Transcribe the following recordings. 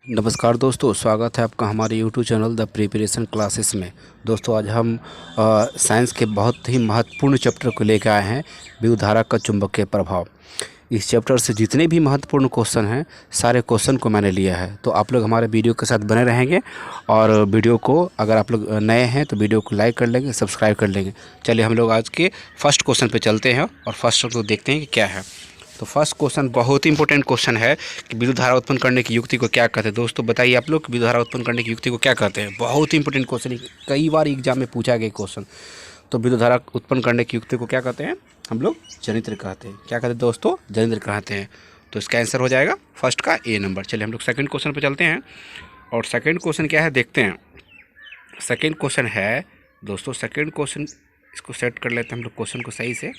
नमस्कार दोस्तों, स्वागत है आपका हमारे YouTube channel the preparation classes में। दोस्तों आज हम साइंस के बहुत ही महत्वपूर्ण चैप्टर को लेकर आए हैं, विद्युत धारा का चुंबकीय प्रभाव। इस चैप्टर से जितने भी महत्वपूर्ण क्वेश्चन हैं, सारे क्वेश्चन को मैंने लिया है। तो आप लोग हमारे वीडियो के साथ बने रहेंगे और वीडियो को, अगर आप लोग नए हैं तो वीडियो को लाइक कर लेंगे, सब्सक्राइब कर लेंगे। चलिए हम लोग आज के फर्स्ट क्वेश्चन पर चलते हैं और फर्स्ट को देखते हैं कि क्या है। तो फर्स्ट क्वेश्चन बहुत ही इंपॉर्टेंट क्वेश्चन है कि विद्युत धारा उत्पन्न करने की युक्ति को क्या कहते हैं। दोस्तों बताइए आप लोग, विद्युत धारा उत्पन्न करने की युक्ति को क्या कहते हैं। बहुत ही इंपॉर्टेंट क्वेश्चन है, कई बार एग्जाम में पूछा गया क्वेश्चन। तो विद्युत धारा उत्पन्न करने की युक्ति को क्या कहते हैं, हम लोग जनित्र कहते हैं। क्या कहते हैं दोस्तों, जनित्र कहते हैं। तो इसका आंसर हो जाएगा फर्स्ट का ए नंबर। चलिए हम लोग सेकंड क्वेश्चन पर चलते हैं। और सेकंड क्वेश्चन क्या है देखते हैं। सेकंड क्वेश्चन है दोस्तों, सेकंड क्वेश्चन, इसको सेट कर लेते हैं हम लोग क्वेश्चन को सही से।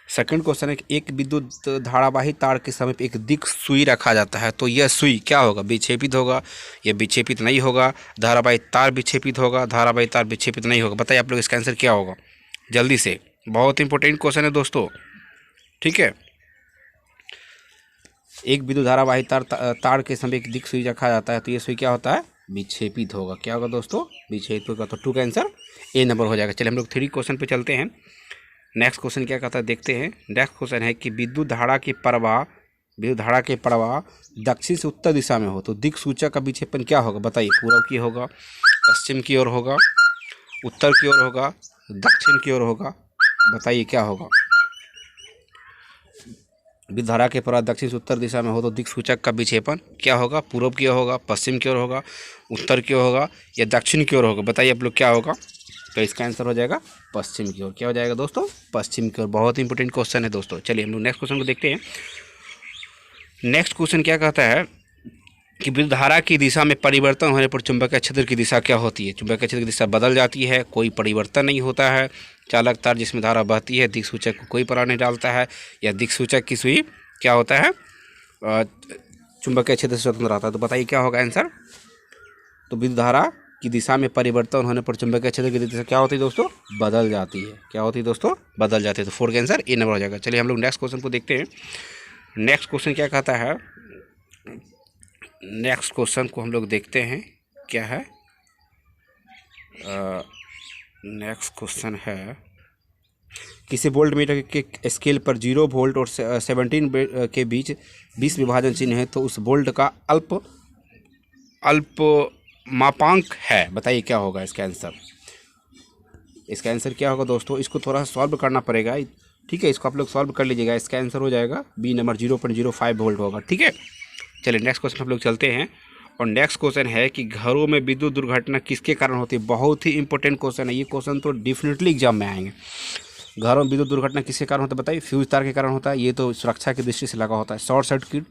सेकंड क्वेश्चन है कि एक विद्युत धारावाही तार के समीप एक दिक् सुई रखा जाता है, तो यह सुई क्या होगा, विक्षेपित होगा या विक्षेपित नहीं होगा। धारावाही तार विक्षेपित होगा, धारावाही तार विक्षेपित नहीं होगा। बताइए आप लोग इसका आंसर क्या होगा जल्दी से। बहुत इंपॉर्टेंट क्वेश्चन है दोस्तों, ठीक है। एक विद्युत धारावाही तार के समीप एक दिक् सुई रखा जाता है, तो यह सुई क्या होता है, विक्षेपित होगा। क्या होगा दोस्तों, विक्षेपित होगा। तो 2 का आंसर ए नंबर हो जाएगा। चलिए हम लोग 3 क्वेश्चन पे चलते हैं। नेक्स्ट क्वेश्चन क्या कहता है देखते हैं। नेक्स्ट क्वेश्चन है कि विद्युत धारा के प्रवाह दक्षिण से उत्तर दिशा में हो, तो दिक् सूचक का विक्षेपण क्या होगा। बताइए, पूर्व की होगा, पश्चिम की ओर होगा, उत्तर की ओर होगा, दक्षिण की ओर होगा। बताइए क्या होगा। विद्युत धारा के प्रवाह दक्षिण से उत्तर दिशा में हो तो दिक् सूचक का विक्षेपण क्या होगा, पूर्व की ओर होगा, पश्चिम की ओर होगा, उत्तर की ओर होगा या दक्षिण की ओर होगा। बताइए आप लोग क्या होगा। तो इसका आंसर हो जाएगा पश्चिम की ओर। क्या हो जाएगा दोस्तों, पश्चिम की ओर। बहुत इंपॉर्टेंट क्वेश्चन है दोस्तों। चलिए हम लोग नेक्स्ट क्वेश्चन को देखते हैं। नेक्स्ट क्वेश्चन क्या कहता है कि विद्युत धारा की दिशा में परिवर्तन होने पर चुंबकीय क्षेत्र की दिशा क्या होती है। चुंबकीय क्षेत्र की दिशा बदल जाती है, कोई परिवर्तन नहीं होता है। चालक तार जिसमें धारा बहती है, दिक् सूचक को कोई प्रभाव नहीं डालता है, या दिक् सूचक की सुई क्या होता है, चुंबकीय क्षेत्र से स्वतंत्र रहता है। तो बताइए क्या होगा आंसर। तो विद्युत धारा की दिशा में परिवर्तन होने पर चुंबकीय क्षेत्र की दिशा क्या होती है दोस्तों, बदल जाती है। क्या होती है दोस्तों, बदल जाती है। तो 4 का आंसर ए नंबर हो जाएगा। चलिए हम लोग नेक्स्ट क्वेश्चन को देखते हैं। नेक्स्ट क्वेश्चन क्या कहता है। नेक्स्ट क्वेश्चन को हम लोग देखते हैं क्या है। नेक्स्ट क्वेश्चन है, किसी वोल्ट मीटर के स्केल पर 0 वोल्ट और 17 के बीच 20 विभाजन चिन्ह है, तो उस वोल्ट का अल्प मापांक है। बताइए क्या होगा इसका आंसर। इसका आंसर क्या होगा दोस्तों, इसको थोड़ा सॉल्व करना पड़ेगा, ठीक है। इसको आप लोग सॉल्व कर लीजिएगा। इसका आंसर हो जाएगा बी नंबर, 0.05 वोल्ट होगा, ठीक है। चलिए नेक्स्ट क्वेश्चन हम लोग चलते हैं। और नेक्स्ट क्वेश्चन है कि घरों में विद्युत दुर्घटना किसके कारण होती है। बहुत ही इंपॉर्टेंट क्वेश्चन है ये। क्वेश्चन तो डेफिनेटली एग्जाम में आएंगे। घरों में विद्युत दुर्घटना किसके कारण होता है। बताइए, फ्यूज तार के कारण होता है। ये तो सुरक्षा की दृष्टि से लगा होता है। शॉर्ट सर्किट,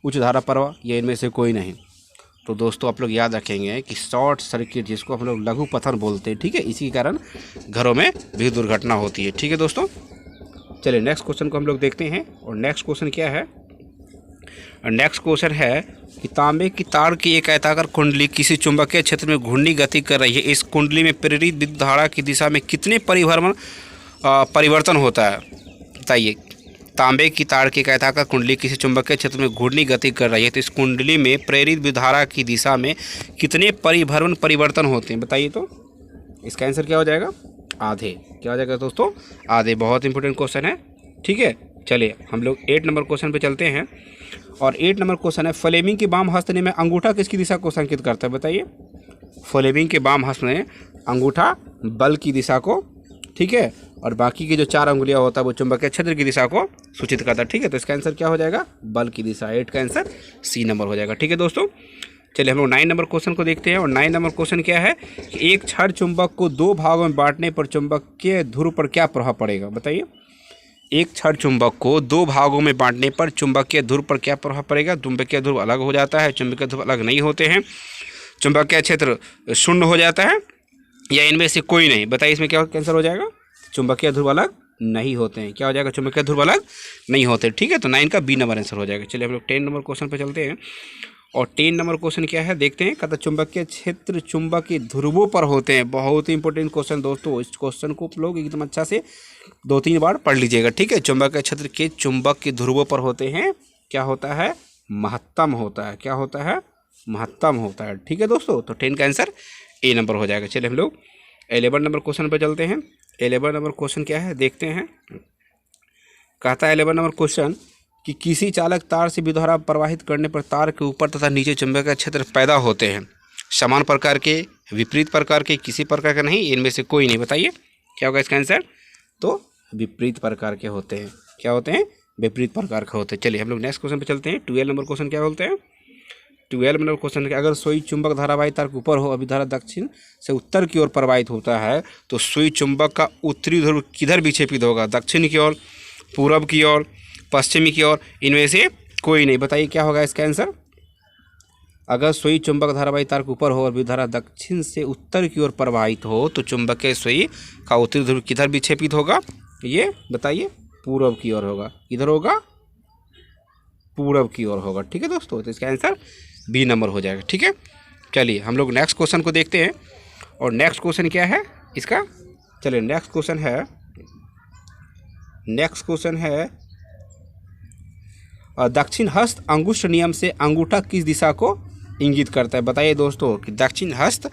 उच्च धारा प्रवाह, या इनमें से कोई नहीं। तो दोस्तों आप लोग याद रखेंगे कि शॉर्ट सर्किट, जिसको हम लोग लघु पतन बोलते हैं, ठीक है, इसी के कारण घरों में विद्युत दुर्घटना होती है, ठीक है दोस्तों। चलिए नेक्स्ट क्वेश्चन को हम लोग देखते हैं। और नेक्स्ट क्वेश्चन क्या है। नेक्स्ट क्वेश्चन है कि तांबे की तार की एक आयताकार कुंडली किसी चुंबकीय क्षेत्र में घूर्णी गति कर रही है। इस कुंडली में प्रेरित विद्युत धारा की दिशा में कितने परिवर्तन होता है। बताइए, तांबे की तार की आयताकार कुंडली किसी चुंबकीय क्षेत्र में घूर्णी गति कर रही है, तो इस कुंडली में प्रेरित विद्युत धारा की दिशा में कितने परिवर्तन होते हैं। बताइए तो इसका आंसर क्या हो जाएगा, आधे। क्या हो जाएगा दोस्तों, आधे। बहुत इंपॉर्टेंट क्वेश्चन है, ठीक है। चलिए हम लोग 8 नंबर क्वेश्चन पे चलते हैं। और 8 नंबर क्वेश्चन है, फ्लेमिंग के बाम हस्त में अंगूठा किसकी दिशा को संकेत करता है। बताइए, फ्लेमिंग के बाम हस्त में अंगूठा बल की दिशा को, ठीक है, और बाकी की जो 4 अंगुलियां होता है वो चुंबकीय क्षेत्र की दिशा को सूचित करता है, ठीक है। तो इसका आंसर क्या हो जाएगा, बल की दिशा। 8 का आंसर सी नंबर हो जाएगा, ठीक है दोस्तों। चलिए हम लोग 9 नंबर क्वेश्चन को देखते हैं। और 9 नंबर क्वेश्चन क्या है कि एक क्षण चुंबक को 2 भागों में बांटने पर चुंबकीय ध्रुव पर क्या प्रभाव पड़ेगा। बताइए, एक क्षण चुंबक को 2 भागों में बांटने पर चुंबकीय ध्रुव पर क्या प्रभाव पड़ेगा। चुंबकीय ध्रुव अलग हो जाता है, चुंबकीय ध्रुव अलग नहीं होते हैं, चुंबकीय क्षेत्र शून्य हो जाता है, या इनमें से कोई नहीं। बताइए इसमें क्या आंसर हो जाएगा, चुंबकीय ध्रुव अलग नहीं होते हैं। क्या हो जाएगा, चुंबकीय ध्रुव अलग नहीं होते, ठीक है। तो 9 का बी नंबर आंसर हो जाएगा। चलिए हम लोग 10 नंबर क्वेश्चन पे चलते हैं। और 10 नंबर क्वेश्चन क्या है देखते हैं। कहता चुंबकीय क्षेत्र चुंबकीय ध्रुवों पर होते हैं। बहुत ही इंपॉर्टेंट क्वेश्चन दोस्तों, इस क्वेश्चन को लोग एकदम अच्छा से 2-3 बार पढ़ लीजिएगा, ठीक है। चुंबकीय क्षेत्र के चुंबक के ध्रुवों पर होते हैं, क्या होता है, महत्तम होता है। क्या होता है? महत्तम होता है। ठीक है दोस्तों, तो 10 का आंसर ए नंबर हो जाएगा। चलिए हम लोग 11 नंबर क्वेश्चन पर चलते हैं। 11 नंबर क्वेश्चन क्या है देखते हैं। कहता है 11 नंबर क्वेश्चन कि किसी चालक तार से विद्युत धारा प्रवाहित करने पर तार के ऊपर तथा नीचे चुंबकीय क्षेत्र पैदा होते हैं। समान प्रकार के, विपरीत प्रकार के, किसी प्रकार का नहीं, इनमें से कोई नहीं। बताइए क्या होगा इसका आंसर? तो विपरीत प्रकार के होते हैं। क्या होते हैं? विपरीत प्रकार के होते हैं। चलिए हम लोग नेक्स्ट क्वेश्चन पे चलते हैं। 12 नंबर क्वेश्चन क्या बोलते हैं? 12 नंबर क्वेश्चन के अगर सुई चुंबक धारावाही तार के ऊपर हो, अभिधारा दक्षिण से उत्तर की ओर प्रवाहित होता है, तो सुई चुंबक का उत्तरी ध्रुव किधर विक्षेपित होगा? दक्षिण की ओर, पूरब की ओर, पश्चिमी की ओर, इनमें से कोई नहीं। बताइए क्या होगा इसका आंसर? अगर सुई चुंबक धारावाही तार के ऊपर हो और विद्युत धारा दक्षिण से उत्तर की ओर प्रवाहित हो, तो चुंबकीय सुई का उत्तरी ध्रुव किधर विक्षेपित होगा? ये बताइए। पूरब की ओर होगा। किधर होगा? पूरब की ओर होगा। ठीक है दोस्तों, तो इसका आंसर बी नंबर हो जाएगा। ठीक है, चलिए हम लोग नेक्स्ट क्वेश्चन को देखते हैं। और नेक्स्ट क्वेश्चन क्या है इसका? चलिए नेक्स्ट क्वेश्चन है दक्षिण हस्त अंगुष्ठ नियम से अंगूठा किस दिशा को इंगित करता है? बताइए दोस्तों कि दक्षिण हस्त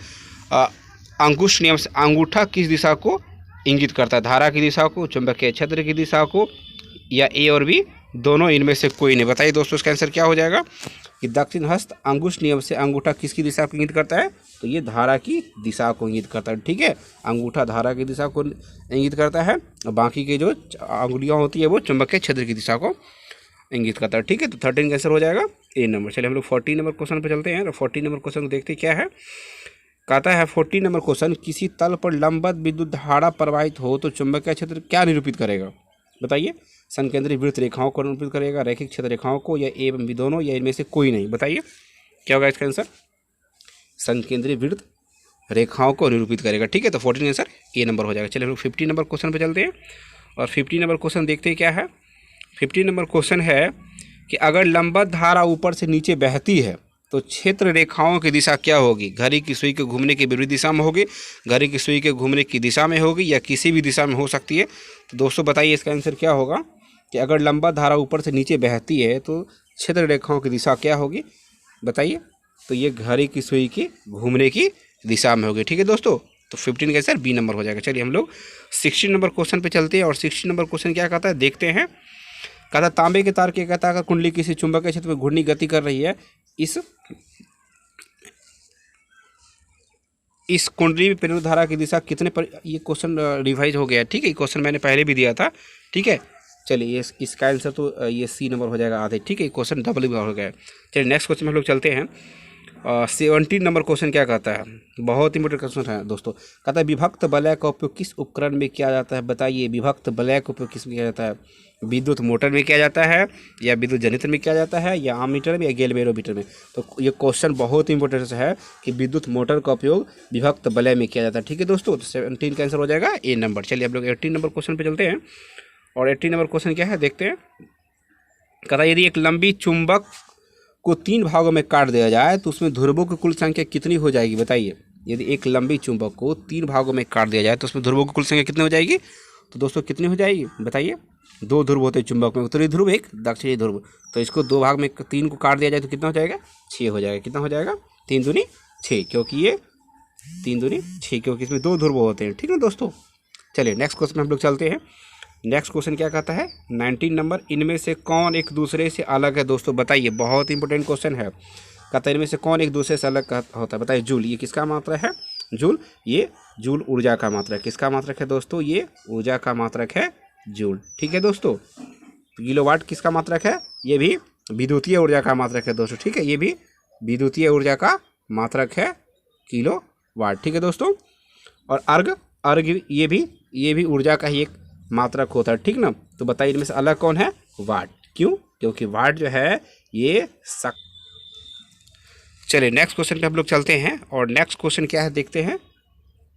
अंगुष्ठ नियम से अंगूठा किस दिशा को इंगित करता है? धारा की दिशा को, चुंबकीय क्षेत्र की दिशा को, या ए और बी दोनों, इनमें से कोई नहीं। बताइए दोस्तों इसका आंसर क्या हो जाएगा? कि दक्षिण हस्त अंगुष्ठ नियम से अंगूठा किसकी दिशा को इंगित करता है? तो ये धारा की दिशा को इंगित करता है। ठीक है, अंगूठा धारा की दिशा को इंगित करता है और बाकी के जो अंगुलियाँ होती है वो चुंबकीय क्षेत्र की दिशा को इंगित करता है। ठीक है, तो 13 का आंसर हो जाएगा ए नंबर। चलिए हम लोग 14 नंबर क्वेश्चन पर चलते हैं। तो 14 नंबर क्वेश्चन को देखते हैं क्या है। कहता है 14 नंबर क्वेश्चन, किसी तल पर लंबवत विद्युत धारा प्रवाहित हो तो चुंबकीय क्षेत्र क्या निरूपित करेगा? बताइए। संकेंद्रित वृत्त रेखाओं को निरूपित करेगा, रैखिक क्षेत्र रेखाओं को, या ए एवं बी दोनों, या इनमें से कोई नहीं। बताइए क्या होगा इसका आंसर? संकेंद्रित वृत्त रेखाओं को निरूपित करेगा। ठीक है, तो 14 आंसर ए नंबर हो जाएगा। चलिए हम लोग 15 नंबर क्वेश्चन पर चलते हैं। और 15 नंबर क्वेश्चन देखते हैं क्या है। 15 नंबर क्वेश्चन है कि अगर लंबवत धारा ऊपर से नीचे बहती है तो क्षेत्र रेखाओं की दिशा क्या होगी? घड़ी की सुई के घूमने की विपरीत दिशा में होगी, घड़ी की सुई के घूमने की दिशा में होगी, या किसी भी दिशा में हो सकती है। तो दोस्तों बताइए इसका आंसर क्या होगा? कि अगर लंबवत धारा ऊपर से नीचे बहती है तो क्षेत्र रेखाओं की दिशा क्या होगी? बताइए। तो ये घड़ी की सुई की घूमने की दिशा में होगी। ठीक है दोस्तों, तो 15 का आंसर बी नंबर हो जाएगा। चलिए हम लोग 16 नंबर क्वेश्चन पे चलते हैं। और 16 नंबर क्वेश्चन क्या कहता है देखते हैं। कहता तांबे के तार के कहता अगर कुंडली किसी चुंबकीय क्षेत्र में घूर्णी गति कर रही है, इस कुंडली में प्रेरित धारा की दिशा कितने पर? ये क्वेश्चन रिवाइज हो गया। ठीक है, ये क्वेश्चन मैंने पहले भी दिया था। ठीक है, चलिए इसका आंसर तो ये सी नंबर हो जाएगा आधे। ठीक है, ये क्वेश्चन डबल भी हो गया। चलिए नेक्स्ट क्वेश्चन में हम लोग चलते हैं। 17 नंबर क्वेश्चन क्या कहता है? बहुत इंपॉर्टेंट क्वेश्चन है दोस्तों। कहता है विभक्त वलय का उपयोग किस उपकरण में किया जाता है? बताइए विभक्त वलय का उपयोग किस में किया जाता है? विद्युत मोटर में किया जाता है, या विद्युत जनित्र में किया जाता है, या आममीटर में, या गैल्वेनोमीटर में? तो ये क्वेश्चन बहुत इंपॉर्टेंट है कि विद्युत मोटर का उपयोग विभक्त वलय में किया जाता है। ठीक है दोस्तों, तो 17 का आंसर हो जाएगा ए नंबर। चलिए हम लोग 18 नंबर क्वेश्चन पर चलते हैं। और 18 नंबर क्वेश्चन क्या है देखते हैं। कहता है यदि एक लंबी चुंबक को 3 भागों में काट दिया जाए तो उसमें ध्रुवों की कुल संख्या कितनी हो जाएगी? बताइए। यदि एक लंबी चुंबक को 3 भागों में काट दिया जाए तो उसमें ध्रुवों की कुल संख्या कितनी हो जाएगी? तो दोस्तों कितनी हो जाएगी बताइए? 2 ध्रुव होते हैं चुंबक में, उत्तरी ध्रुव एक, दक्षिणी ध्रुव। तो इसको 2 भाग में 3 को काट दिया जाए तो कितना हो जाएगा? 6 हो जाएगा। कितना हो जाएगा? 3 दूनी 6, क्योंकि ये 3 दूनी 6, क्योंकि इसमें 2 ध्रुव होते हैं। ठीक है दोस्तों, चलिए नेक्स्ट क्वेश्चन में हम लोग चलते हैं। नेक्स्ट क्वेश्चन क्या कहता है? 19 नंबर, इनमें से कौन एक दूसरे से अलग है? दोस्तों बताइए, बहुत इंपॉर्टेंट क्वेश्चन है। कहता है इनमें से कौन एक दूसरे से अलग होता है? बताइए। जूल, ये किसका मात्रक है? जूल, ये जूल ऊर्जा का मात्रक। किसका मात्रक है दोस्तों? ये ऊर्जा का मात्रक है जूल। ठीक है दोस्तों, किलोवाट किसका मात्रक है? ये भी विद्युतीय ऊर्जा का मात्रक है दोस्तों। ठीक है, ये भी विद्युतीय ऊर्जा का मात्रक है किलोवाट। ठीक है दोस्तों, और अर्घ ये भी ऊर्जा का ही एक मात्रक होता है। ठीक ना, तो बताइए इनमें से अलग कौन है? वाट। क्यों? क्योंकि वाट जो है ये चलिए नेक्स्ट क्वेश्चन पे हम लोग चलते हैं। और नेक्स्ट क्वेश्चन क्या है देखते हैं।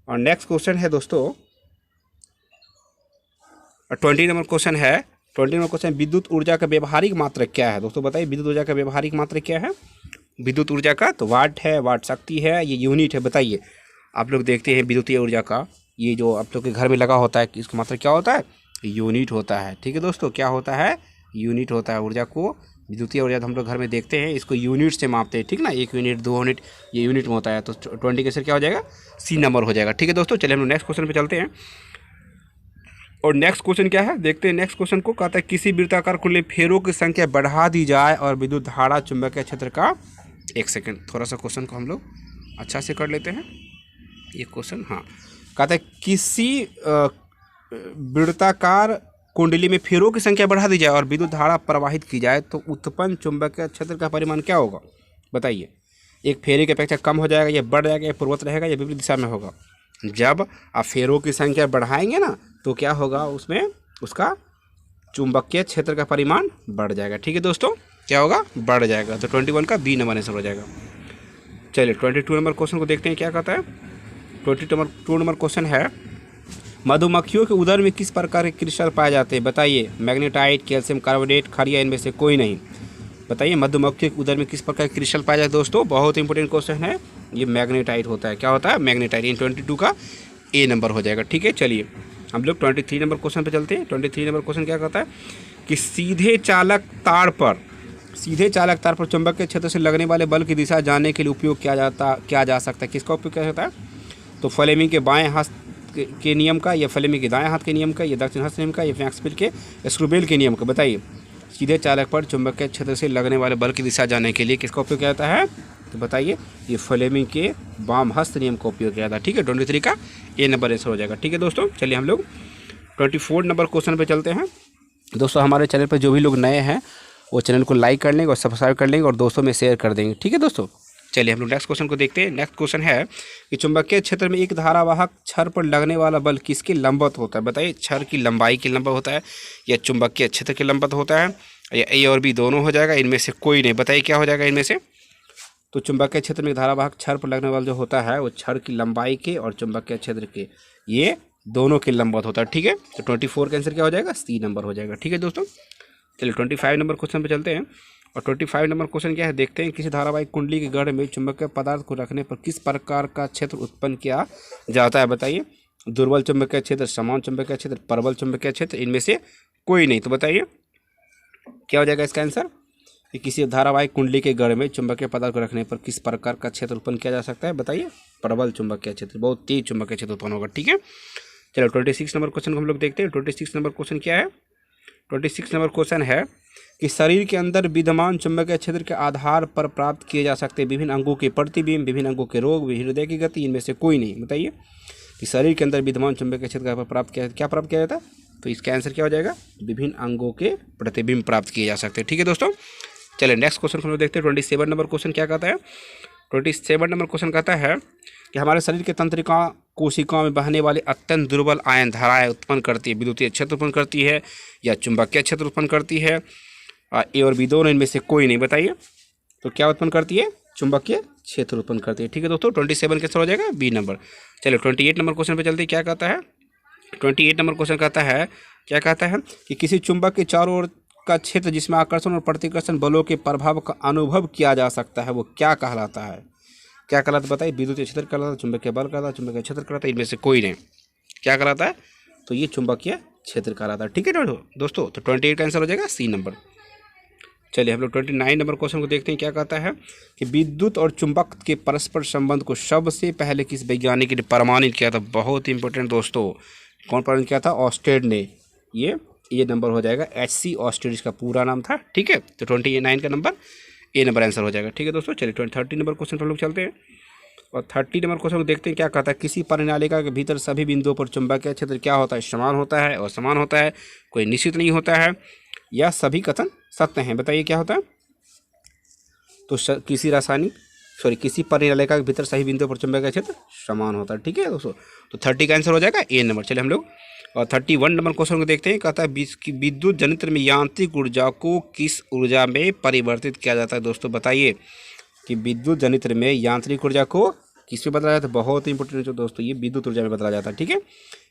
और नेक्स्ट क्वेश्चन है दोस्तों 20 नंबर क्वेश्चन है। 20 नंबर क्वेश्चन, विद्युत ऊर्जा का व्यवहारिक मात्रक क्या है? दोस्तों बताइए विद्युत ऊर्जा का व्यवहारिक मात्रक क्या है? विद्युत ऊर्जा का तो वाट है, वाट शक्ति है, ये यूनिट है। बताइए। आप लोग देखते हैं विद्युतीय ऊर्जा का ये जो आप लोग के घर में लगा होता है, इसका मात्रक क्या होता है? यूनिट होता है। ठीक है दोस्तों, क्या होता है? यूनिट होता है। ऊर्जा को विद्युतीय ऊर्जा हम लोग घर में देखते हैं, इसको यूनिट से मापते हैं, ठीक ना, 1 यूनिट 2 यूनिट ये यूनिट में होता है। तो 20 का आंसर क्या हो जाएगा, सी नंबर हो जाएगा। ठीक है दोस्तों, चलिए हम लोग नेक्स्ट क्वेश्चन पे चलते हैं। और नेक्स्ट क्वेश्चन क्या है देखते हैं। नेक्स्ट क्वेश्चन को कहता है किसी वृत्ताकार कुंडली में फेरों की संख्या बढ़ा दी जाए और विद्युत धारा चुंबकीय क्षेत्र का, एक सेकेंड थोड़ा सा क्वेश्चन को हम लोग अच्छा से कर लेते हैं ये क्वेश्चन। हाँ, कहता है किसी वृत्ताकार कुंडली में फेरों की संख्या बढ़ा दी जाए और विद्युत धारा प्रवाहित की जाए तो उत्पन्न चुंबकीय क्षेत्र का परिमाण क्या होगा, बताइए। एक फेरे की अपेक्षा कम हो जाएगा, या बढ़ जाएगा, या पूर्ववत रहेगा, या विपरीत दिशा में होगा। जब आप फेरों की संख्या बढ़ाएंगे ना तो क्या होगा, उसमें उसका चुंबकीय क्षेत्र का परिमाण बढ़ जाएगा। ठीक है दोस्तों, क्या होगा, बढ़ जाएगा। तो 21 का बी नंबर आंसर हो जाएगा। चलिए 22 नंबर क्वेश्चन को देखते हैं क्या कहता है। 22 नंबर क्वेश्चन है मधुमक्खियों के उदर में किस प्रकार के क्रिस्टल पाए जाते हैं, बताइए। मैग्नेटाइट, कैल्शियम कार्बोनेट, खरिया, इनमें से कोई नहीं। बताइए मधुमक्खियों के उदर में किस प्रकार के क्रिस्टल पाए जाते हैं। दोस्तों बहुत इंपॉर्टेंट क्वेश्चन है, ये मैग्नेटाइट होता है। क्या होता है, मैग्नेटाइट। इन 22 का ए नंबर हो जाएगा। ठीक है, चलिए हम लोग 23 नंबर क्वेश्चन पे चलते हैं। 23 नंबर क्वेश्चन क्या कहता है कि सीधे चालक तार पर चुंबकीय क्षेत्र से लगने वाले बल की दिशा जानने के लिए उपयोग किया जा सकता है। किसका उपयोग किया जाता है, तो फ्लेमिंग के बाएं हाथ के नियम का, या फ्लेमिंग के दाएं हाथ के नियम का, या दक्षिण हस्त नियम का, या मैक्सवेल के स्क्रूबेल के नियम का। बताइए सीधे चालक पर चुंबकीय क्षेत्र से लगने वाले बल की दिशा जानने के लिए किसका उपयोग किया जाता है, तो बताइए ये फ्लेमिंग के वाम हस्त नियम का उपयोग किया जाता है। ठीक है, 23 का ए नंबर आंसर हो जाएगा। ठीक है दोस्तों, चलिए हम लोग 24 नंबर क्वेश्चन पे चलते हैं। दोस्तों हमारे चैनल पर जो भी लोग नए हैं वो चैनल को लाइक कर लेंगे और सब्सक्राइब कर लेंगे और दोस्तों में शेयर कर देंगे। ठीक है दोस्तों, चलिए हम लोग नेक्स्ट क्वेश्चन को देखते हैं। नेक्स्ट क्वेश्चन है कि चुंबकीय क्षेत्र में एक धारावाहक छड़ पर लगने वाला बल किसके लंबवत होता है। बताइए छड़ की लंबाई के लंबवत होता है, या चुंबकीय क्षेत्र के लंबवत होता है, या ए और बी दोनों हो जाएगा, इनमें से कोई नहीं। बताइए क्या हो जाएगा इनमें से। तो चुंबकीय क्षेत्र में एक धारावाहक छड़ पर लगने वाला जो होता है वो छड़ की लंबाई के और चुंबकीय क्षेत्र के ये दोनों के लंबवत होता है। ठीक है, तो 24 का आंसर क्या हो जाएगा, सी नंबर हो जाएगा। ठीक है दोस्तों, चलिए 25 नंबर क्वेश्चन पे चलते हैं। और 25 नंबर क्वेश्चन क्या है देखते हैं। किसी धारावाहिक कुंडली के गढ़ में चुंबकीय पदार्थ को रखने पर किस प्रकार का क्षेत्र उत्पन्न किया जाता है। बताइए दुर्बल चुंबकीय क्षेत्र, समान चुंबकीय क्षेत्र, प्रबल चुंबकीय क्षेत्र, इनमें से कोई नहीं। तो बताइए क्या हो जाएगा इसका आंसर कि किसी धारावाहिक कुंडली के गढ़ में चुंबकीय पदार्थ को रखने पर किस प्रकार का क्षेत्र उत्पन्न किया जा सकता है। बताइए प्रबल चुंबकीय क्षेत्र, बहुत तेज चुंबकीय क्षेत्र उत्पन्न होगा। ठीक है, चलो 26 नंबर क्वेश्चन को हम लोग देखते हैं। 26 नंबर क्वेश्चन क्या है। 26 नंबर क्वेश्चन है कि शरीर के अंदर विद्यमान चुंबकीय क्षेत्र के आधार पर प्राप्त किए जा सकते विभिन्न अंगों के प्रतिबिंब, विभिन्न अंगों के रोग, हृदय की गति, इनमें से कोई नहीं। बताइए कि शरीर के अंदर विद्यमान चुंबकीय क्षेत्र का प्राप्त किया जाता है। तो इसका आंसर क्या हो जाएगा, विभिन्न अंगों के प्रतिबिंब प्राप्त किए जा सकते हैं। ठीक है दोस्तों, चलिए नेक्स्ट क्वेश्चन हम लोग देखते हैं। 27 नंबर क्वेश्चन क्या कहता है। 27 नंबर क्वेश्चन कहता है कि हमारे शरीर के तंत्रिका कोशिकाओं में बहने वाली अत्यंत दुर्बल आयन धाराएं उत्पन्न करती है, विद्युतीय क्षेत्र उत्पन्न करती है या चुंबकीय क्षेत्र उत्पन्न करती है। ए और बी दोनों, इनमें से कोई नहीं। बताइए तो क्या उत्पन्न करती है, चुंबकीय क्षेत्र उत्पन्न करती है। ठीक है दोस्तों, 27 कैसे हो जाएगा, बी नंबर। चलिए 28 नंबर क्वेश्चन पे चलते हैं। क्या कहता है 28 नंबर क्वेश्चन कहता है कि किसी चुंबक के चारों ओर का क्षेत्र जिसमें आकर्षण और प्रतिकर्षण बलों के प्रभाव का अनुभव किया जा सकता है वो क्या कहलाता है। क्या कहलाता है बताइए, विद्युतीय क्षेत्र कहलाता है, चुंबकीय बल कहलाता है, चुंबकीय क्षेत्र कहलाता है, इनमें से कोई नहीं। क्या कहलाता है, तो ये चुंबकीय क्षेत्र कहलाता है। ठीक है दोस्तों, तो 28 का आंसर हो जाएगा सी नंबर। चलिए हम लोग 29 नंबर क्वेश्चन को देखते हैं। क्या कहता है कि विद्युत और चुंबक के परस्पर संबंध को सबसे पहले किस वैज्ञानिक ने प्रमाणित किया था। बहुत इंपॉर्टेंट दोस्तों, कौन प्रमाणित किया था, ऑस्टेड ने। ये नंबर हो जाएगा H.C. ऑस्टेड इसका पूरा नाम था। ठीक है, तो 29 का नंबर ए नंबर आंसर हो जाएगा। ठीक है दोस्तों, चलिए 30 नंबर क्वेश्चन पर लोग चलते हैं। और 30 नंबर क्वेश्चन को देखते हैं। क्या कहता है, किसी परिनालिका के भीतर सभी बिंदुओं पर चुंबकीय क्षेत्र क्या होता है, समान होता है और समान होता है, कोई निश्चित नहीं होता है, या सभी कथन सत्य हैं। बताइए क्या होता है, तो किसी परिनालिका के भीतर सभी बिंदुओं पर चुंबकीय क्षेत्र समान होता है। ठीक है दोस्तों, तो 30 का आंसर हो जाएगा ए नंबर। चलिए हम लोग और 31 नंबर क्वेश्चन को देखते हैं। कहता है विद्युत जनित्र में यांत्रिक ऊर्जा को किस ऊर्जा में परिवर्तित किया जाता है। दोस्तों बताइए कि विद्युत जनित्र में यांत्रिक ऊर्जा को किस में बदला जाता है। बहुत इंपॉर्टेंट है दोस्तों, ये विद्युत ऊर्जा में बदला जाता है। ठीक है,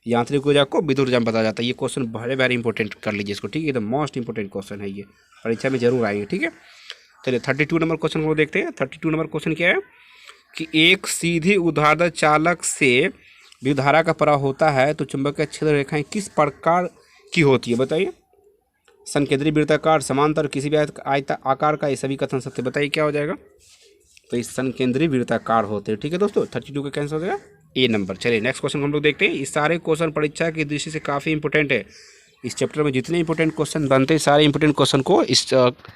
यांत्रिक ऊर्जा को विद्युत ऊर्जा में बदला जाता है। ये क्वेश्चन वेरी इंपॉर्टेंट कर लीजिए इसको। ठीक है, एकदम मोस्ट इंपॉर्टेंट क्वेश्चन है, ये परीक्षा में जरूर आएंगे। ठीक है, चलिए 32 नंबर क्वेश्चन को देखते हैं। 32 नंबर क्वेश्चन क्या है कि एक सीधी ऊर्ध्वाधर चालक से विद्युत धारा का प्रवाह होता है तो चुंबकीय क्षेत्र रेखाएं किस प्रकार की होती है। बताइए संकेंद्री वृत्ताकार, समांतर, किसी भी आयत आकार का, ये सभी कथन सत्य। बताइए क्या हो जाएगा? तो ये संकेंद्री वृत्ताकार होते हैं। ठीक है दोस्तों, 32 का कैंसिल हो जाएगा ए नंबर। चलिए नेक्स्ट क्वेश्चन हम लोग देखते हैं। इस सारे क्वेश्चन परीक्षा की दृष्टि से काफ़ी इंपॉर्टेंट है। इस चैप्टर में जितने इंपॉर्टेंट क्वेश्चन बनते हैं सारे इंपॉर्टेंट क्वेश्चन को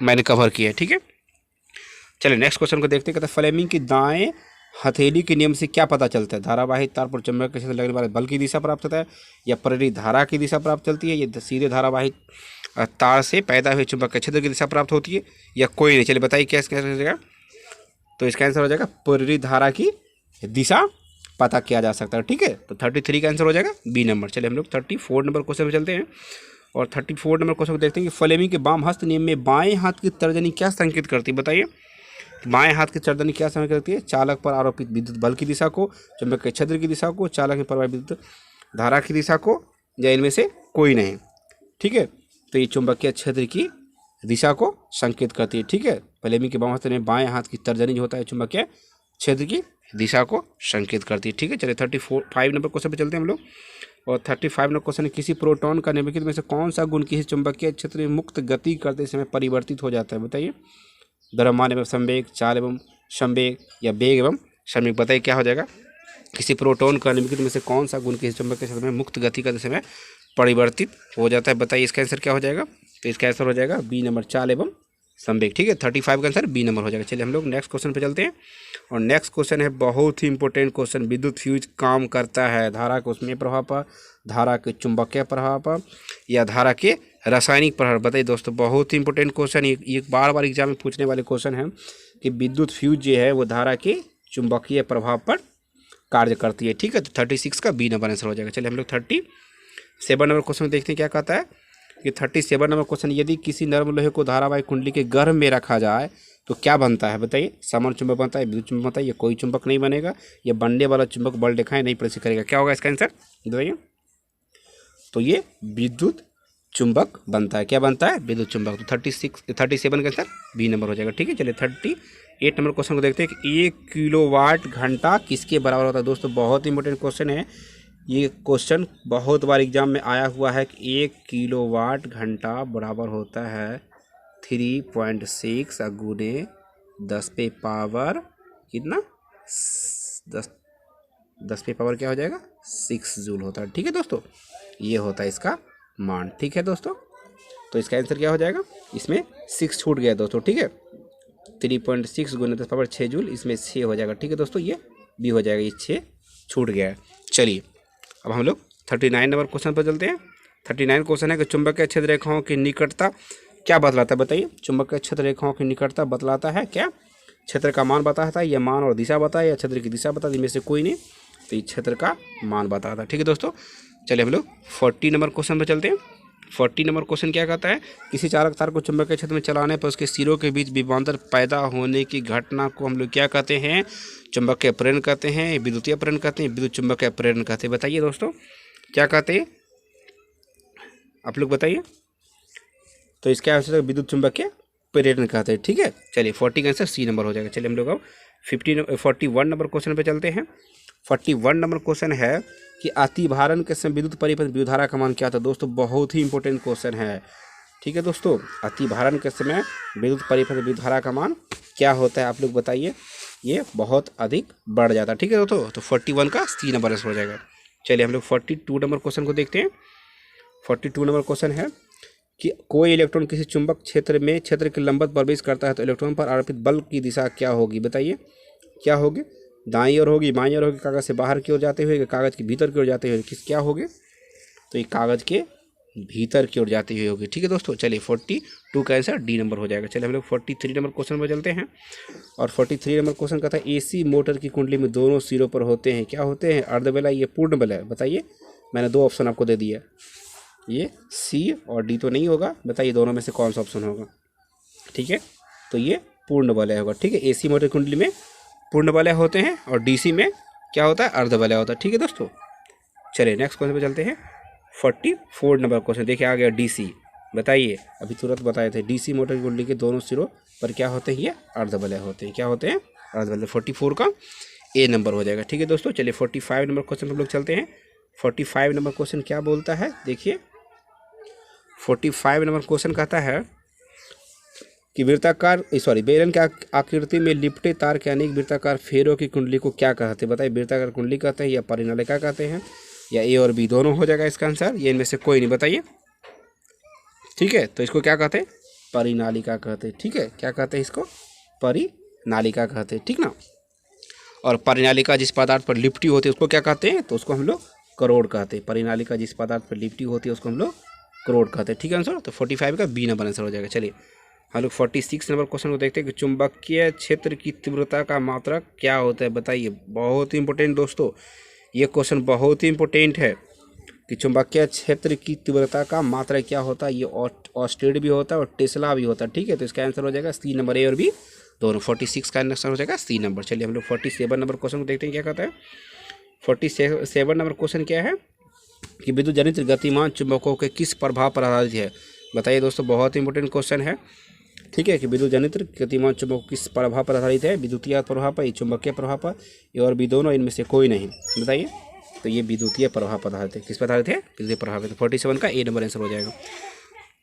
मैंने कवर किया है। ठीक है, चलिए नेक्स्ट क्वेश्चन को देखते हैं। कहते हैं फ्लेमिंग की दाएं हथेली के नियम से क्या पता चलता है? धारावाहिक तार पर चुंबक के क्षेत्र लगने वाले बल की दिशा प्राप्त होता है, या प्रेरित धारा की दिशा प्राप्त चलती है, या सीधे धारावाहिक तार से पैदा हुए चुंबक के क्षेत्र की दिशा प्राप्त होती है, या कोई नहीं? चलिए बताइए क्या इसका हो जाएगा? तो इसका आंसर हो जाएगा प्रेरित धारा की दिशा पता किया जा सकता है। ठीक है, तो 33 का आंसर हो जाएगा बी नंबर। चलिए हम लोग 34 नंबर क्वेश्चन में चलते हैं और 34 नंबर क्वेश्चन को देखते हैं कि फ्लेमिंग के वाम हस्त नियम में बाएं हाथ की तर्जनी क्या संकेत करती है? बताइए बाएं हाथ की तर्जनी क्या संकेत करती है? चालक पर आरोपित विद्युत बल की दिशा को, चुंबक के क्षेत्र की दिशा को, चालक में प्रवाहित विद्युत धारा की दिशा को, या इनमें से कोई नहीं? ठीक है, तो ये चुंबकीय क्षेत्र की दिशा को संकेत करती है। ठीक है, फ्लेमिंग के वाम हस्त में बाएं हाथ की तर्जनी जो होता है चुंबकीय क्षेत्र की दिशा को संकेत करती है। ठीक है, चलिए 35 नंबर क्वेश्चन पे चलते हैं हम लोग और 35 नंबर क्वेश्चन है किसी प्रोटॉन का निम्नलिखित में से कौन सा गुण किसी चुंबकीय क्षेत्र में मुक्त गति करते समय परिवर्तित हो जाता है? बताइए द्रव्यमान एवं संवेग, चाल एवं संवेग, या वेग एवं संवेग। बताइए क्या हो जाएगा? किसी प्रोटॉन का निम्नलिखित में से कौन सा गुण किसी चुंबकीय क्षेत्र में मुक्त गति करते समय परिवर्तित हो जाता है? बताइए इसका आंसर क्या हो जाएगा? तो इसका आंसर हो जाएगा बी नंबर, चाल एवं संवेग। ठीक है, 35 का आंसर बी नंबर हो जाएगा। चलिए हम लोग नेक्स्ट क्वेश्चन पे चलते हैं और नेक्स्ट क्वेश्चन है बहुत ही इंपॉर्टेंट क्वेश्चन। विद्युत फ्यूज काम करता है धारा के उसमें प्रभाव पर, धारा के चुंबकीय प्रभाव पर, या धारा के रासायनिक प्रभाव? बताइए दोस्तों, बहुत ही इंपॉर्टेंट क्वेश्चन, ये बार बार एग्जाम में पूछने वाले क्वेश्चन है कि विद्युत फ्यूज जो है वो धारा के चुंबकीय प्रभाव पर कार्य करती है। ठीक है, तो 36 का बी नंबर आंसर हो जाएगा। चलिए हम लोग 37 नंबर क्वेश्चन देखते हैं क्या कहता है कि 37 नंबर क्वेश्चन, यदि किसी नर्म लोहे को धारावाहिक कुंडली के गर्भ में रखा जाए तो क्या बनता है? बताइए समान चुंबक बनता है, विद्युत चुंबक बनता है, या कोई चुंबक नहीं बनेगा, या बनने वाला चुंबक बल रेखाएं नहीं प्रदर्शित करेगा? क्या होगा इसका आंसर बताइए? तो ये विद्युत चुंबक बनता है। क्या बनता है? विद्युत चुंबक। तो 37 का आंसर बी नंबर हो जाएगा। ठीक है, चलिए 38 नंबर क्वेश्चन को देखते हैं कि 1 किलोवाट घंटा किसके बराबर होता है? दोस्तों बहुत इंपॉर्टेंट क्वेश्चन है, ये क्वेश्चन बहुत बार एग्जाम में आया हुआ है कि 1 किलोवाट घंटा बराबर होता है 3.6 गुने 10 पे पावर कितना 10 पे पावर क्या हो जाएगा 6 जूल होता है। ठीक है दोस्तों, ये होता है इसका मान। ठीक है दोस्तों, तो इसका आंसर क्या हो जाएगा? इसमें 6 छूट गया दोस्तों। ठीक है, 3.6 गुने 10 पावर 6 जूल, इसमें 6 हो जाएगा। ठीक है दोस्तों, ये भी हो जाएगा, ये 6 छूट गया है। चलिए अब हम लोग 39 नंबर क्वेश्चन पर चलते हैं। 39 क्वेश्चन है कि चुंबकीय क्षेत्र रेखाओं की निकटता क्या बतलाता है? बताइए चुंबकीय क्षेत्र रेखाओं की निकटता बतलाता है क्या? क्षेत्र का मान बताता है, या मान और दिशा बताए, या क्षेत्र की दिशा बताता है? इनमें से कोई नहीं, तो ये क्षेत्र का मान बताता है। ठीक है दोस्तों, चलिए हम लोग 40 नंबर क्वेश्चन पर चलते हैं। 40 नंबर क्वेश्चन क्या कहता है? किसी चालक तार को चुंबकीय क्षेत्र में चलाने पर उसके सिरों के बीच विभवांतर पैदा होने की घटना को हम लोग क्या कहते हैं? चुंबकीय प्रेरण कहते हैं, विद्युतीय प्रेरण कहते हैं, विद्युत चुंबकीय प्रेरण कहते हैं। बताइए दोस्तों क्या कहते हैं? आप लोग बताइए। तो इसका आंसर विद्युत चुंबकीय प्रेरण कहते हैं। ठीक है, चलिए 40 का आंसर सी नंबर हो जाएगा। चलिए हम लोग अब 41 नंबर क्वेश्चन पे चलते हैं। 41 नंबर क्वेश्चन है कि अतिभारण के समय विद्युत परिपथ विद्युत धारा का मान क्या था? दोस्तों बहुत ही इंपॉर्टेंट क्वेश्चन है। ठीक है दोस्तों, अतिभारण के समय विद्युत परिपथ विद्युत धारा का मान क्या होता है? आप लोग बताइए, ये बहुत अधिक बढ़ जाता है। ठीक है दोस्तों, तो 41 का सी नंबर आंसर हो जाएगा। चलिए हम लोग 42 नंबर क्वेश्चन को देखते हैं। 42 नंबर क्वेश्चन है कि कोई इलेक्ट्रॉन किसी चुंबक क्षेत्र में क्षेत्र के लंबवत प्रवेश करता है तो इलेक्ट्रॉन पर आरोपित बल की दिशा क्या होगी? बताइए क्या होगी? दाईं ओर होगी, बाईं ओर होगी, कागज से बाहर की ओर जाते हुए, कागज के भीतर की ओर जाते हुए, किस क्या होगी? तो ये कागज के भीतर की ओर जाती हुई होगी। ठीक है दोस्तों, चलिए 42 का आंसर डी नंबर हो जाएगा। चलिए हम लोग 43 नंबर क्वेश्चन पर चलते हैं और 43 नंबर क्वेश्चन कहता है एसी मोटर की कुंडली में दोनों सिरों पर होते हैं, क्या होते हैं? अर्धबेला, ये पूर्ण बल है। बताइए, मैंने 2 ऑप्शन आपको दे दिया, ये सी और डी तो नहीं होगा। बताइए दोनों में से कौन सा ऑप्शन होगा? ठीक है, तो ये पूर्ण वलय होगा। ठीक है, एसी मोटर कुंडली में पूर्ण वलय होते हैं और डीसी में क्या होता है? अर्धवलय होता है। ठीक है दोस्तों, चलिए नेक्स्ट क्वेश्चन पे चलते हैं। 44 नंबर क्वेश्चन देखिए आ गया डीसी। बताइए, अभी तुरंत बताए थे डीसी मोटर कुंडली के दोनों सिरों पर क्या होते हैं? ये अर्धवलय होते हैं। क्या होते हैं? अर्धवलय। 44 का ए नंबर हो जाएगा। ठीक है दोस्तों, चलिए 45 नंबर क्वेश्चन हम लोग चलते हैं। 45 नंबर क्वेश्चन क्या बोलता है? देखिए 45 नंबर क्वेश्चन कहता है कि बेलन की आकृति में लिपटे तार के अनेक वृत्ताकार फेरों की कुंडली को क्या कहते हैं? बताइए, वृत्ताकार कुंडली कहते हैं या परिनालिका कहते हैं या ए और बी दोनों हो जाएगा इसका आंसर, ये इनमें से कोई नहीं, बताइए। ठीक है, तो इसको क्या कहते हैं? परिनालिका कहते हैं। ठीक है, क्या कहते हैं इसको? परिनालिका कहते हैं, ठीक ना। और परिनालिका जिस पदार्थ पर लिपटी होती है उसको क्या कहते हैं? तो उसको हम लोग करोड़ कहते हैं। परिनालिका जिस पदार्थ पर लिपटी होती है उसको हम लोग करोड़ कहते हैं। ठीक है आंसर, तो 45 का बी नंबर आंसर हो जाएगा। चलिए हम लोग 46 नंबर क्वेश्चन को देखते हैं कि चुंबकीय क्षेत्र की तीव्रता का मात्रक क्या होता है? बताइए, बहुत ही इंपॉर्टेंट दोस्तों, ये क्वेश्चन बहुत ही इंपॉर्टेंट है कि चुंबकीय क्षेत्र की तीव्रता का मात्रक क्या होता है। ये ऑस्टेड भी होता है और टेस्ला भी होता है। ठीक है, तो इसका आंसर हो जाएगा सी नंबर, ए और बी दोनों। 46 का आंसर हो जाएगा सी नंबर। चलिए हम लोग 47 नंबर क्वेश्चन को देखते हैं क्या कहता है। 47 नंबर क्वेश्चन क्या है कि विद्युत जनित गतिमान चुंबकों के किस प्रभाव पर आधारित है? बताइए दोस्तों, बहुत इंपॉर्टेंट क्वेश्चन है। ठीक है, कि विद्युत जनित गतिमान चुंबक किस प्रभाव पर आधारित है? विद्युतीय प्रभाव पर, चुंबकीय प्रभाव पर, ए और बी दोनों, इनमें से कोई नहीं, बताइए। तो ये विद्युतीय प्रभाव पर आधारित है। किस पर आधारित है? विद्युतीय प्रभाव है। तो 47 का ए नंबर आंसर हो जाएगा।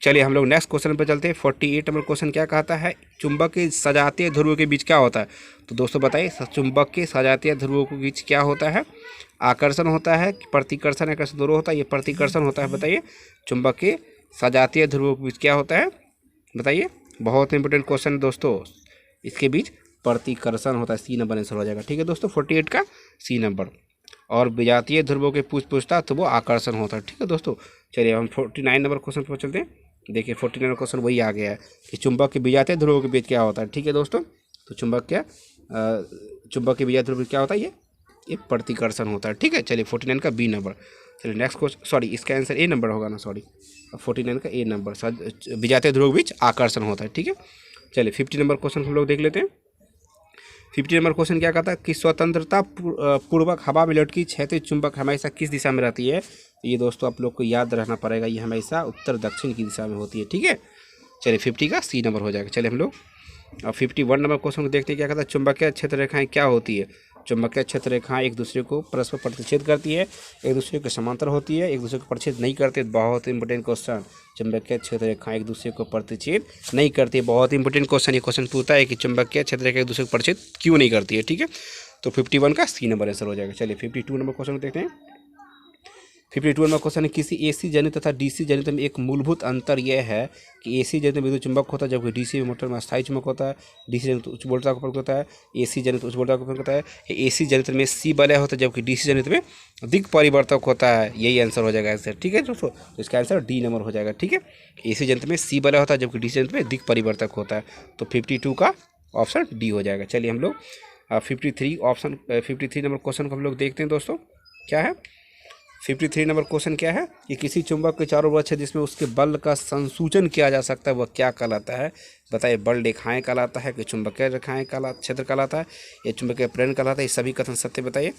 चलिए हम लोग नेक्स्ट क्वेश्चन पर चलते हैं। 48 नंबर क्वेश्चन क्या कहता है? चुंबक के सजातीय ध्रुवों के बीच क्या होता है? तो दोस्तों बताइए, चुंबक के सजातीय ध्रुवों के बीच क्या होता है? आकर्षण होता है, प्रतिकर्षण, आकर्षण दोनों होता है? ये प्रतिकर्षण होता है। बताइए, चुंबक के सजातीय ध्रुवों के बीच क्या होता है? बताइए, बहुत इंपॉर्टेंट क्वेश्चन दोस्तों, इसके बीच प्रतिकर्षण होता है। सी नंबर आंसर हो जाएगा। ठीक है दोस्तों, 48 का सी नंबर। और विजातीय ध्रुवों के पूछता तो वो आकर्षण होता है। ठीक है दोस्तों, चलिए हम 49 नंबर क्वेश्चन पर चलते हैं। देखिए 49 नंबर क्वेश्चन वही आ गया है कि चुंबक के विजातीय ध्रुवों के बीच क्या होता है। ठीक है दोस्तों, तो चुंबक के विजातीय ध्रुव क्या होता है? ये प्रतिकर्षण होता है। ठीक है, चलिए 49 का बी नंबर। चलिए नेक्स्ट क्वेश्चन, सॉरी इसका आंसर ए नंबर होगा ना, सॉरी 49 का ए नंबर, विजातीय ध्रुव के बीच आकर्षण होता है। ठीक है, चलिए 50 नंबर क्वेश्चन हम लोग देख लेते हैं। 50 नंबर क्वेश्चन क्या कहता है कि स्वतंत्रता पूर्वक हवा में लटकी क्षैतिज चुंबक हमेशा किस दिशा में रहती है? ये दोस्तों आप लोग को याद रखना पड़ेगा, ये हमेशा उत्तर दक्षिण की दिशा में होती है। ठीक है, चलिए 50 का सी नंबर हो जाएगा। चलिए हम लोग 51 नंबर क्वेश्चन को देखते हैं क्या कहता है। चुंबकीय क्षेत्र रेखाएं क्या होती है? चुंबकीय क्षेत्र रेखाएं एक दूसरे को परस्पर प्रतिच्छेद करती है, एक दूसरे के समांतर होती है, एक दूसरे को प्रतिच्छेद नहीं करते। बहुत इंपॉर्टेंट क्वेश्चन, चुंबकीय क्षेत्र रेखाएं एक दूसरे को प्रतिच्छेद नहीं करती है। बहुत इंपॉर्टेंट क्वेश्चन, ये क्वेश्चन पूछता है कि चुंबकीय क्षेत्र रेखा एक दूसरे को प्रतिच्छेद क्यों नहीं करती है। ठीक है, तो 51 का सी नंबर आंसर हो जाएगा। चलिए 52 नंबर क्वेश्चन देखते हैं। 52 नंबर क्वेश्चन है किसी एसी जनित तथा डीसी जनित में एक मूलभूत अंतर यह है कि एसी जनित में विद्युत चुंबक होता है जबकि डीसी मोटर में अस्थायी चुंबक होता है। डीसी जनित उच्च वोल्टता को प्रयोग होता है, एसी जनित उच्च वोल्टता को प्रयोग होता है। एसी जनित में सी वलय होता है जबकि डीसी जनित में दिक् परिवर्तक होता है। यही आंसर हो जाएगा आंसर। ठीक है दोस्तों, तो इसका आंसर डी नंबर हो जाएगा। ठीक है, एसी जनित में सी वलय होता है जबकि डीसी जनित में दिक् परिवर्तक होता है। तो 52 का ऑप्शन डी हो जाएगा। चलिए हम लोग 53 नंबर क्वेश्चन को हम लोग देखते हैं दोस्तों। क्या है 53 नंबर क्वेश्चन क्या है कि किसी चुंबक के चारों वृत्त है जिसमें उसके बल का संसूचन किया जा सकता है, वह क्या कहलाता है? बताइए, बल रेखाएं कहलाता है कि चुंबकीय रेखाएं क्षेत्र कहलाता है या चुंबकीय प्रेरण कहलाता है? ये सभी कथन सत्य बताइए।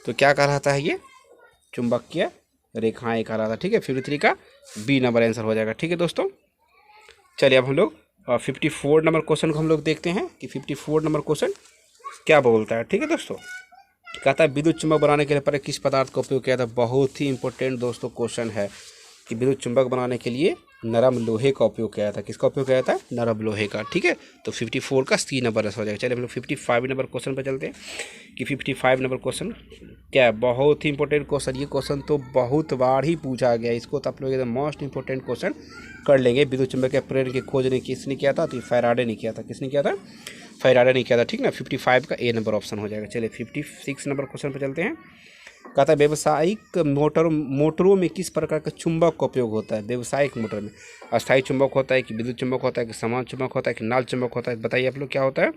तो क्या कहलाता है? ये चुंबकीय रेखाएं कहलाता है। ठीक है, 53 का बी नंबर आंसर हो जाएगा। ठीक है दोस्तों, चलिए अब हम लोग 54 नंबर क्वेश्चन को हम लोग देखते हैं कि 54 नंबर क्वेश्चन क्या बोलता है। ठीक है दोस्तों, कहता है विद्युत चुंबक बनाने के लिए पर किस पदार्थ का उपयोग किया था? बहुत ही इंपॉर्टेंट दोस्तों क्वेश्चन है कि विद्युत चुंबक बनाने के लिए नरम लोहे का उपयोग किया था। किसका उपयोग किया था? नरम लोहे का। ठीक है, तो 54 का सी नंबर हो जाएगा। चलिए हम लोग 55 नंबर क्वेश्चन पर चलते हैं कि 55 नंबर क्वेश्चन क्या है। बहुत ही इंपॉर्टेंट क्वेश्चन, ये क्वेश्चन तो बहुत बार ही पूछा गया, इसको तो आप लोग एकदम मोस्ट इंपॉर्टेंट क्वेश्चन कर लेंगे। विद्युत चुंबक के प्रेरण की खोज ने किसने किया था? तो फैराडे ने किया था। किसने किया था? फैराडे ने किया था। ठीक ना, 55 का ए नंबर ऑप्शन हो जाएगा। चलिए 56 नंबर क्वेश्चन पर चलते हैं। कहता है व्यावसायिक मोटरों में किस प्रकार का चुंबक का उपयोग होता है? व्यावसायिक मोटर में अस्थायी चुंबक होता है कि विद्युत चुंबक होता है कि समान चुंबक होता है कि नाल चुंबक होता है? बताइए आप लोग क्या होता है?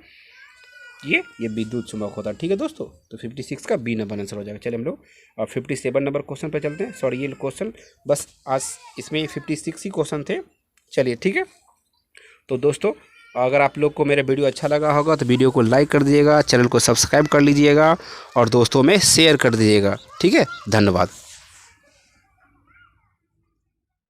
ये विद्युत चुंबक होता है। ठीक है दोस्तों, तो 56 का बी नंबर आंसर हो जाएगा। चलिए हम लोग और 57 नंबर क्वेश्चन पे चलते हैं। सॉरी, ये क्वेश्चन बस आज इसमें 56 ही क्वेश्चन थे। चलिए ठीक है, तो दोस्तों अगर आप लोग को मेरा वीडियो अच्छा लगा होगा तो वीडियो को लाइक कर दीजिएगा, चैनल को सब्सक्राइब कर लीजिएगा और दोस्तों में शेयर कर दीजिएगा। ठीक है, धन्यवाद।